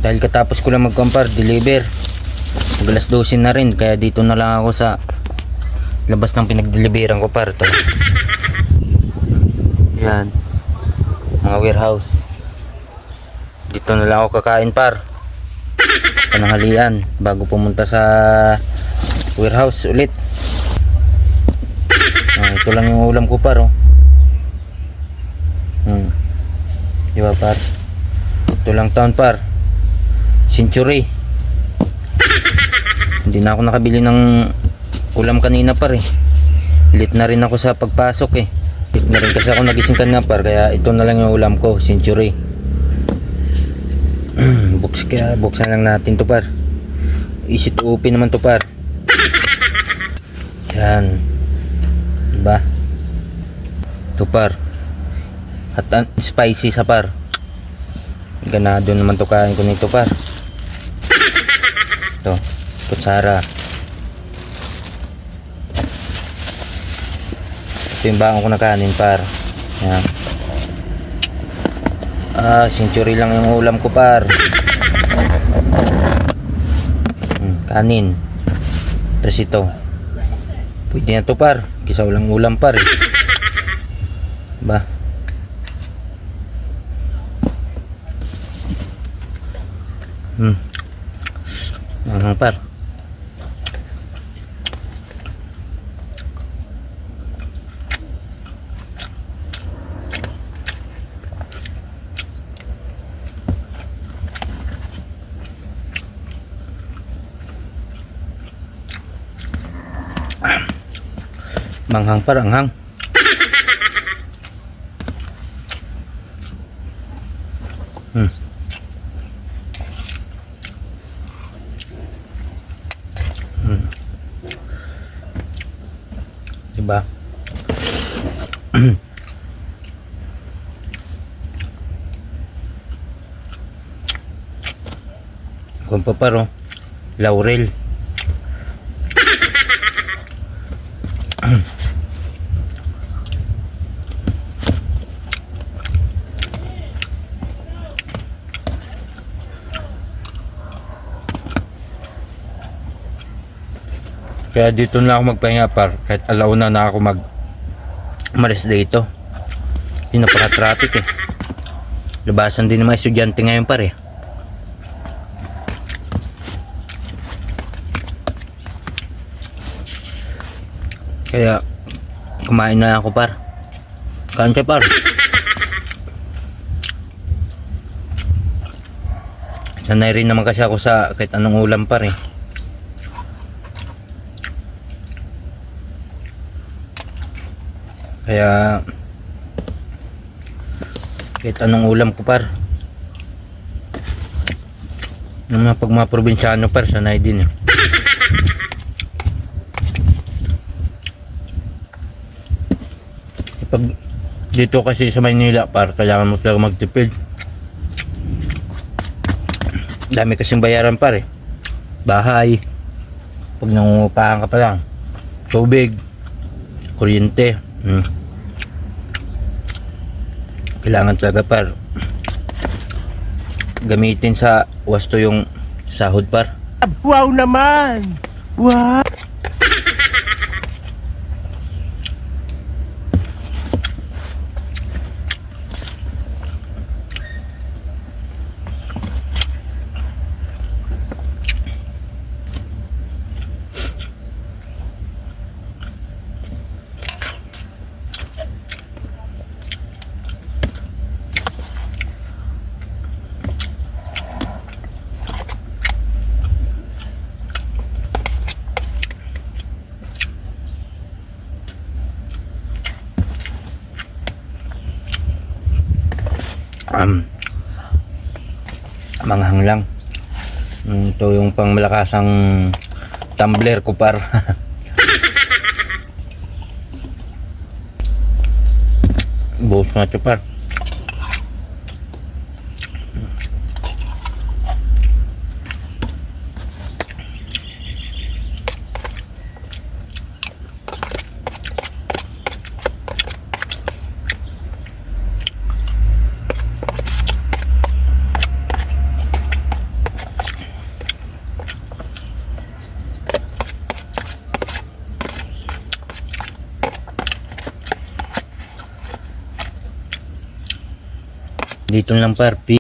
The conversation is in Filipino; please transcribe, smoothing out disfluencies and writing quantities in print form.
Dahil katapos ko lang mag-compare, deliver. Mag alas 12 na rin, kaya dito na lang ako sa labas ng pinag-deliveran ko par. Ito. Yan. Mga warehouse. Dito na lang ako kakain par. Pananghalian bago pumunta sa warehouse ulit. Ito lang yung ulam ko par, oh. Diba par? Ito lang taon par. Century. Hindi na ako nakabili ng ulam kanina par eh. Late na rin ako sa pagpasok eh. Late na rin kasi ako nagising kanina par. Kaya ito na lang yung ulam ko, Century. Buksan lang natin to par. Easy to open naman to par. Yan. Diba? Ito par. At spicy sa par. Ganado naman to kain ko nito par. Ito, kutsara. Ito yung baon ko na kanin par. Yan. Century lang yung ulam ko par. Kanin. Tapos ito. Pwede na to par. Kisa walang ulam par eh. Ba? Par. Manghang par, anghang. Diba? Kung pa paro, laurel. Kaya dito na ako magpahinga par. Kahit alauna na ako malis dito. Yung napaka-traffic eh. Labasan din ng mga estudyante ngayon par eh. Kaya kumain na ako par. Kain ka par. Sanay rin naman kasi ako sa kahit anong ulam par eh. Kaya kahit anong ulam ko par. Pag mga probinsyano par, sanay din eh. Pag dito kasi sa Maynila par, kailangan mo talaga magtipid. Dami kasing bayaran par eh. Bahay, pag nangungupahan ka pa lang, tubig, kuryente. Kailangan talaga par gamitin sa wasto yung sahod par. Wow naman! Wow! Manghang lang. Ito yung pang malakasang tumbler ko par. Buhos na ito par. Dito lang par.